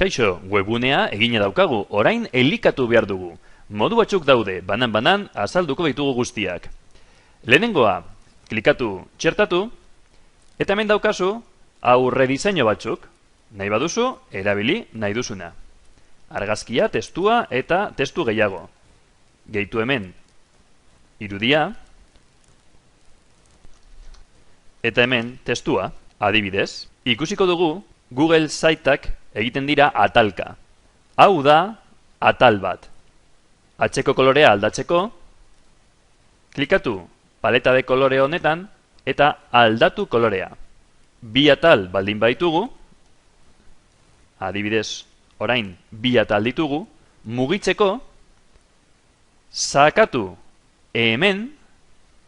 Kaixo, webgunea egina daukagu, orain elikatu behar dugu. Modu batzuk daude, banan-banan azalduko ditugu guztiak. Lehenengoa, klikatu, txertatu, eta hemen daukazu, aurre diseinu batzuk. Nahi baduzu, erabili nahi duzuna. Argazkia, testua eta testu gehiago. Gehitu hemen, irudia, eta hemen testua, adibidez. Ikusiko dugu, Google saitak egiten dira atalka. Hau da atal bat. Atzeko kolorea aldatzeko, klikatu paleta de kolore honetan eta aldatu kolorea. Bi atal baldin baitugu, adibidez, orain bi atal ditugu, mugitzeko, sakatu hemen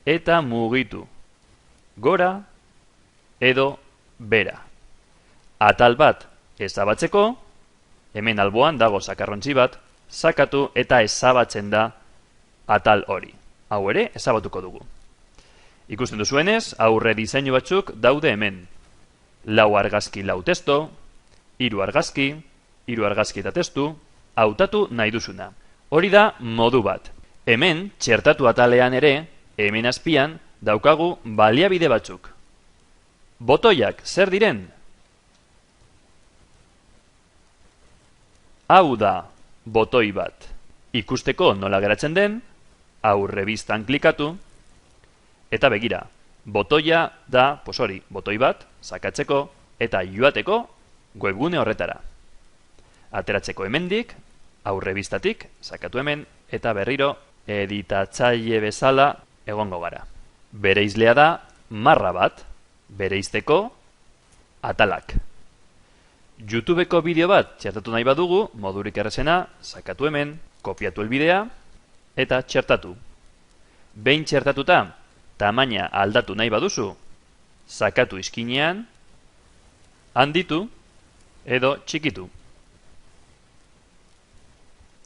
eta mugitu. Gora edo bera. Atal bat ezabatzeko, hemen alboan dago sakarrontzi bat, sakatu eta ezabatzen da atal hori. Hau ere ezabatuko dugu. Ikusten duzuenez, aurre diseinu batzuk daude hemen. 4 argazki 4 testo, 3 argazki, 3 argazki eta testu, hautatu nahi duzuna. Hori da modu bat. Hemen, txertatu atalean ere, hemen azpian, daukagu baliabide batzuk. Botoiak zer diren? Hau da botoi bat. Ikusteko nola geratzen den, aurre biztan klikatu, eta begira, botoia da, botoi bat, sakatzeko eta joateko webgune horretara. Ateratzeko hemendik, aurre biztatik, sakatu hemen, eta berriro editatzaile bezala egongo gara. Bereizlea da marra bat, bereizteko atalak. YouTubeko bideo bat txertatu nahi badugu, modurik errazena, sakatu hemen, kopiatu helbidea, eta txertatu. Behin txertatuta, tamaina aldatu nahi baduzu, sakatu izkinean, handitu edo txikitu.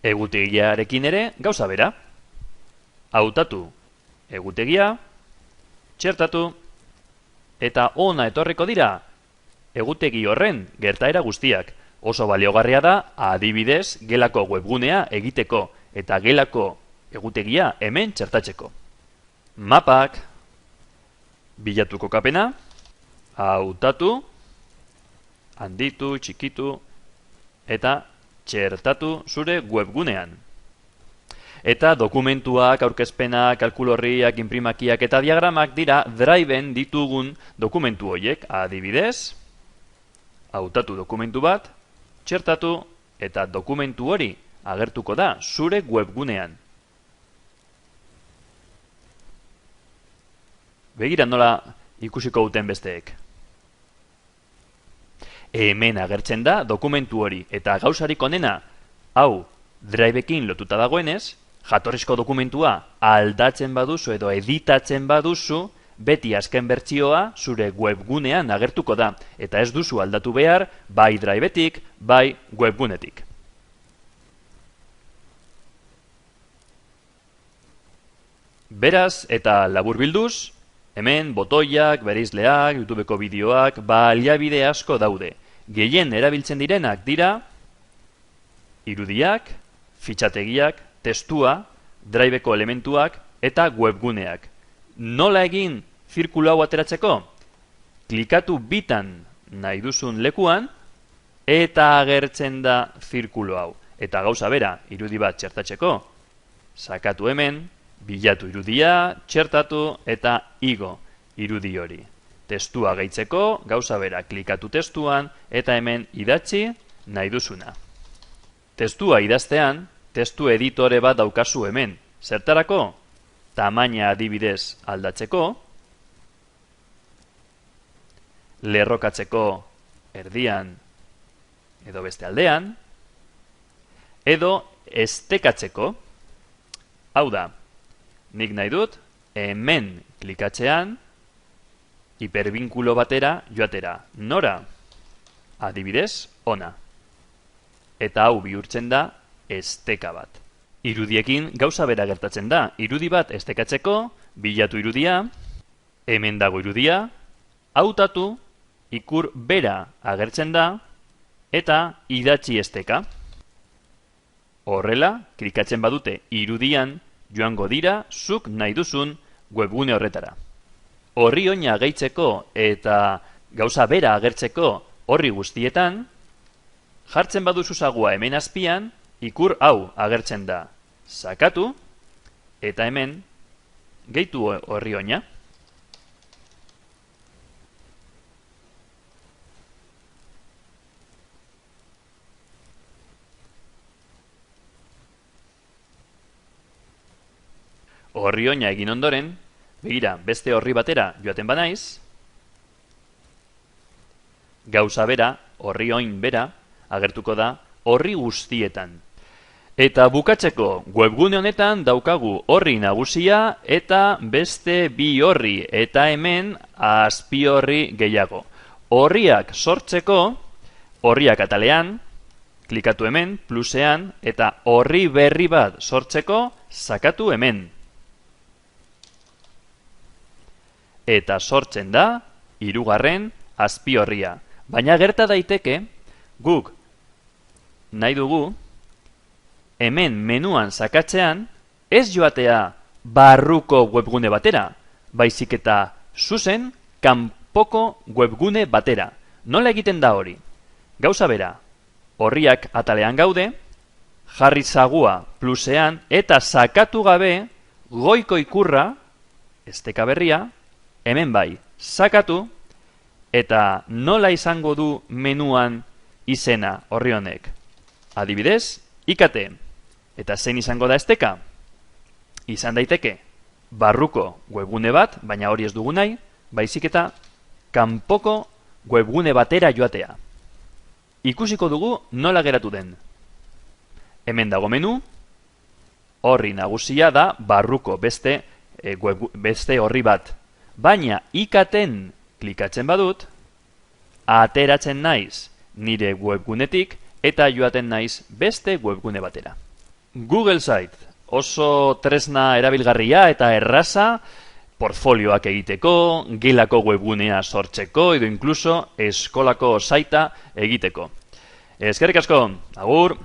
Egutegiarekin ere gauza bera. Hautatu egutegia, txertatu, eta hona etorriko dira egutegi horren gertaera guztiak. Oso baliogarria da, adibidez, gelako webgunea egiteko eta gelako egutegia hemen txertatzeko. Mapak, bilatu kokapena, hautatu, handitu, txikitu, eta txertatu zure webgunean. Eta dokumentuak, aurkezpenak, kalkulorriak, inprimakiak eta diagramak dira Driven ditugun dokumentu horiek. Adibidez, hautatu dokumentu bat, txertatu eta dokumentu hori agertuko da zure webgunean. Begira nola ikusiko duten besteek. Hemen agertzen da dokumentu hori eta gauzarik onena, hau Driveekin lotuta dagoenez, jatorrizko dokumentua aldatzen baduzu edo editatzen baduzu, beti azken bertsioa zure webgunean agertuko da, eta ez duzu aldatu behar bai Driveetik, bai webgunetik. Beraz eta laburbilduz, hemen botoiak, bereizleak, YouTubeko bideoak, baliabide asko daude. Gehien erabiltzen direnak dira irudiak, fitxategiak, testua, Driveko elementuak eta webguneak. Nola egin zirkulu hau ateratzeko? Klikatu bitan nahi duzun lekuan eta agertzen da zirkulu hau. Eta gauza bera, irudi bat txertatzeko, sakatu hemen, bilatu irudia, txertatu eta igo irudi hori. Testua gehitzeko, gauza bera, klikatu testuan eta hemen idatzi nahi duzuna. Testua idaztean, testu editore bat daukazu hemen. Zertarako? Tamaina adibidez aldatzeko, lerrokatzeko erdian edo beste aldean, edo estekatzeko. Hau da, nik nahi dut, hemen klikatzean, hipervinkulo batera joatera. Nora? Adibidez, ona. Eta hau bihurtzen da esteka bat. Irudiekin gauza bera gertatzen da. Irudi bat estekatzeko, bilatu irudia, hemen dago irudia, hautatu, ikur bera agertzen da, eta idatzi esteka. Horrela, klikatzen badute irudian, joango dira zuk nahi duzun webgune horretara. Horri oina gehitzeko eta gauza bera agertzeko horri guztietan, jartzen baduzu zagua hemen azpian, ikur hau agertzen da. Sakatu, eta hemen gehitu horri oina. Horri oina egin ondoren, begira, beste horri batera joaten banaiz, gauza bera, horri oin bera, agertuko da horri guztietan. Eta bukatzeko, webgune honetan daukagu horri nagusia eta beste bi horri, eta hemen azpi horri gehiago. Horriak sortzeko, horriak atalean, klikatu hemen, plusean, eta horri berri bat sortzeko, sakatu hemen. Eta sortzen da, hirugarren azpi horria. Baina gerta daiteke, guk nahi dugu, hemen menuan sakatzean, ez joatea barruko webgune batera, baizik eta zuzen kanpoko webgune batera. Nola egiten da hori? Gauza bera, horriak atalean gaude, jarri zagua plusean, eta sakatu gabe goiko ikurra, esteka berria, hemen bai, sakatu, eta nola izango du menuan izena horri honek? Adibidez, IKT. Eta zein izango da esteka? Izan daiteke barruko webgune bat, baina hori ez dugu nahi, baizik eta kanpoko webgune batera joatea. Ikusiko dugu nola geratu den. Hemen dago menu, horri nagusia da barruko beste horri bat. Baina IKTen klikatzen badut, ateratzen naiz nire webgunetik eta joaten naiz beste webgune batera. Google Site, oso tresna erabilgarria eta erraza, portfolioak egiteko, gelako webgunea sortzeko, edo inkluso eskolako saita egiteko. Eskerrik asko, agur!